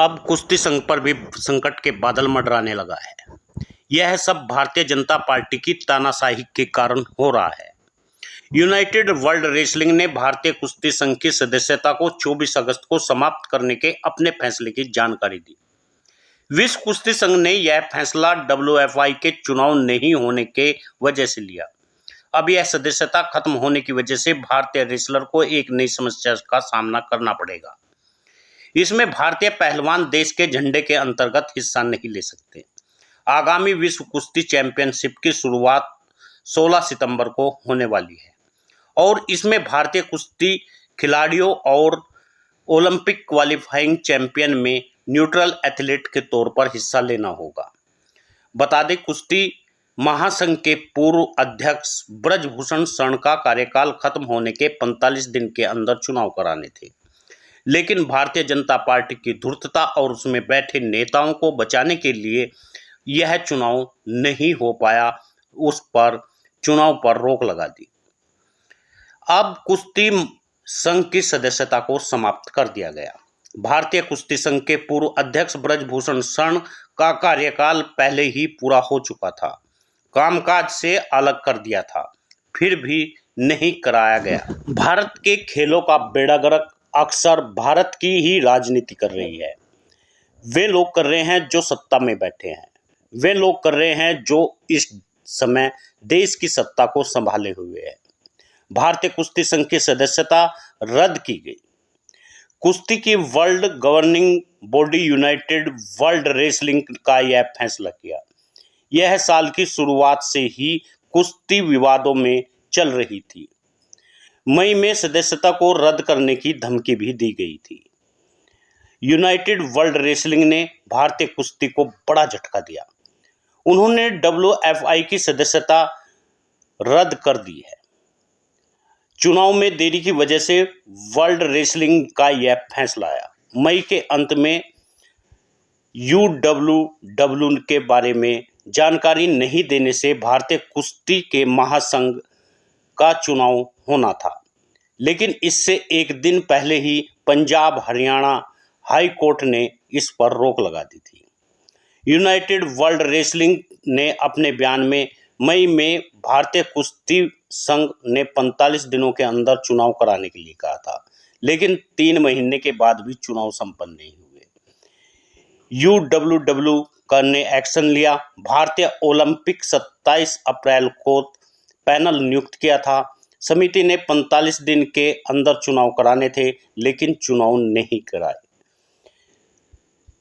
अब कुश्ती संघ पर भी संकट के बादल मंडराने लगा है। यह सब भारतीय जनता पार्टी की तानाशाही के कारण हो रहा है। यूनाइटेड वर्ल्ड रेसलिंग ने भारतीय कुश्ती संघ की सदस्यता को 24 अगस्त को समाप्त करने के अपने फैसले की जानकारी दी। विश्व कुश्ती संघ ने यह फैसला WFI के चुनाव नहीं होने के वजह से लिया। अब यह सदस्यता खत्म होने की वजह से भारतीय रेसलर को एक नई समस्या का सामना करना पड़ेगा। इसमें भारतीय पहलवान देश के झंडे के अंतर्गत हिस्सा नहीं ले सकते। आगामी विश्व कुश्ती चैंपियनशिप की शुरुआत 16 सितंबर को होने वाली है और इसमें भारतीय कुश्ती खिलाड़ियों और ओलंपिक क्वालिफाइंग चैंपियन में न्यूट्रल एथलीट के तौर पर हिस्सा लेना होगा। बता दें, कुश्ती महासंघ के पूर्व अध्यक्ष ब्रजभूषण शरण का कार्यकाल खत्म होने के 45 दिन के अंदर चुनाव कराने थे, लेकिन भारतीय जनता पार्टी की धूर्तता और उसमें बैठे नेताओं को बचाने के लिए यह चुनाव नहीं हो पाया, उस पर चुनाव पर रोक लगा दी। अब कुश्ती संघ की सदस्यता को समाप्त कर दिया गया। भारतीय कुश्ती संघ के पूर्व अध्यक्ष ब्रजभूषण शरण का कार्यकाल पहले ही पूरा हो चुका था, कामकाज से अलग कर दिया था, फिर भी नहीं कराया गया। भारत के खेलों का बेड़ा गर्क अक्सर भारत की ही राजनीति कर रही है। वे लोग कर रहे हैं जो सत्ता में बैठे हैं, वे लोग कर रहे हैं जो इस समय देश की सत्ता को संभाले हुए है। भारतीय कुश्ती संघ की सदस्यता रद्द की गई। कुश्ती की world governing body United world wrestling का यह फैसला किया। यह साल की शुरुआत से ही कुश्ती विवादों में चल रही थी। मई में सदस्यता को रद्द करने की धमकी भी दी गई थी। यूनाइटेड वर्ल्ड रेसलिंग ने भारतीय कुश्ती को बड़ा झटका दिया। उन्होंने WFI की सदस्यता रद्द कर दी है। चुनाव में देरी की वजह से वर्ल्ड रेसलिंग का यह फैसला आया। मई के अंत में UWW के बारे में जानकारी नहीं देने से भारतीय कुश्ती के महासंघ का चुनाव होना था, लेकिन इससे एक दिन पहले ही पंजाब हरियाणा हाई कोर्ट ने इस पर रोक लगा दी थी। यूनाइटेड वर्ल्ड रेसलिंग ने अपने बयान में मई में भारतीय कुश्ती संघ ने 45 दिनों के अंदर चुनाव कराने के लिए कहा था, लेकिन 3 महीने के बाद भी चुनाव संपन्न नहीं हुए। UWW ने एक्शन लिया। भारतीय ओलंपिक 27 अप्रैल को पैनल नियुक्त किया था। समिति ने 45 दिन के अंदर चुनाव कराने थे, लेकिन चुनाव नहीं कराए।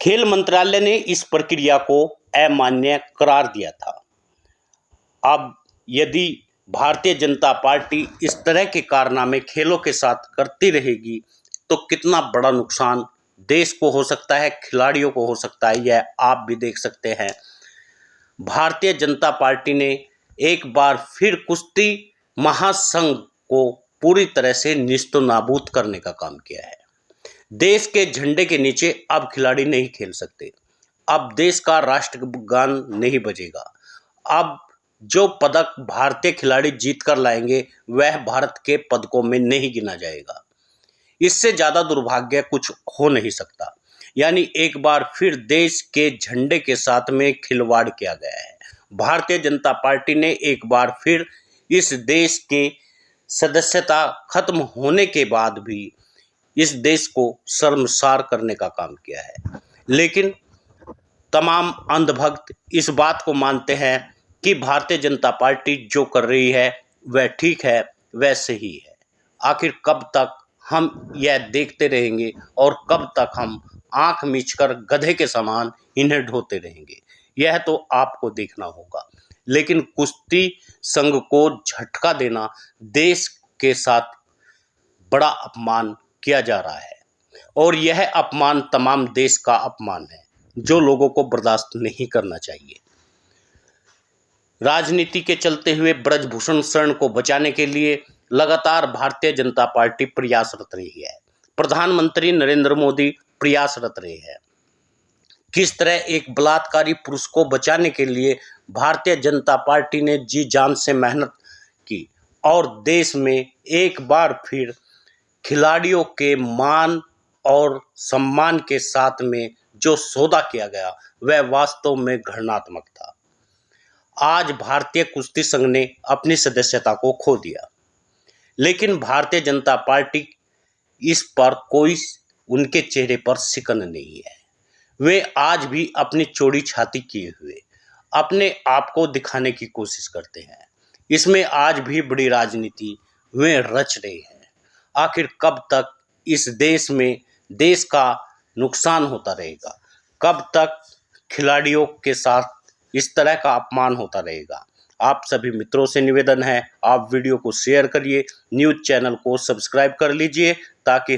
खेल मंत्रालय ने इस प्रक्रिया को अमान्य करार दिया था। अब यदि भारतीय जनता पार्टी इस तरह के कारनामे खेलों के साथ करती रहेगी तो कितना बड़ा नुकसान देश को हो सकता है, खिलाड़ियों को हो सकता है, यह आप भी देख सकते हैं। भारतीय जनता पार्टी ने एक बार फिर कुश्ती महासंघ को पूरी तरह से निस्तनाबूद करने का काम किया है। देश के झंडे के नीचे अब खिलाड़ी नहीं खेल सकते। अब देश का राष्ट्रगान नहीं बजेगा। अब जो पदक भारतीय खिलाड़ी जीत कर लाएंगे वह भारत के पदकों में नहीं गिना जाएगा। इससे ज़्यादा दुर्भाग्य कुछ हो नहीं सकता। यानी एक बार फिर देश के झंडे के साथ में खिलवाड़ किया गया है। भारतीय जनता पार्टी ने एक बार फिर इस देश के सदस्यता खत्म होने के बाद भी इस देश को शर्मसार करने का काम किया है। लेकिन तमाम अंधभक्त इस बात को मानते हैं कि भारतीय जनता पार्टी जो कर रही है वह ठीक है, वह सही है। आखिर कब तक हम यह देखते रहेंगे और कब तक हम आंख मीचकर गधे के समान इन्हें ढोते रहेंगे, यह तो आपको देखना होगा। लेकिन कुश्ती संघ को झटका देना, देश के साथ बड़ा अपमान किया जा रहा है और यह अपमान तमाम देश का अपमान है, जो लोगों को बर्दाश्त नहीं करना चाहिए। राजनीति के चलते हुए ब्रजभूषण शरण को बचाने के लिए लगातार भारतीय जनता पार्टी प्रयासरत रही है। प्रधानमंत्री नरेंद्र मोदी प्रयासरत रहे हैं। किस तरह एक बलात्कारी पुरुष को बचाने के लिए भारतीय जनता पार्टी ने जी जान से मेहनत की और देश में एक बार फिर खिलाड़ियों के मान और सम्मान के साथ में जो सौदा किया गया वह वास्तव में घृणात्मक था। आज भारतीय कुश्ती संघ ने अपनी सदस्यता को खो दिया, लेकिन भारतीय जनता पार्टी इस पर कोई उनके चेहरे पर शिकन नहीं है। वे आज भी अपनी चौड़ी छाती किए हुए अपने आप को दिखाने की कोशिश करते हैं। इसमें आज भी बड़ी राजनीति वे रच रहे हैं। आखिर कब तक इस देश में देश का नुकसान होता रहेगा? कब तक खिलाड़ियों के साथ इस तरह का अपमान होता रहेगा? आप सभी मित्रों से निवेदन है, आप वीडियो को शेयर करिए, न्यूज़ चैनल को सब्सक्राइब कर लीजिए ताकि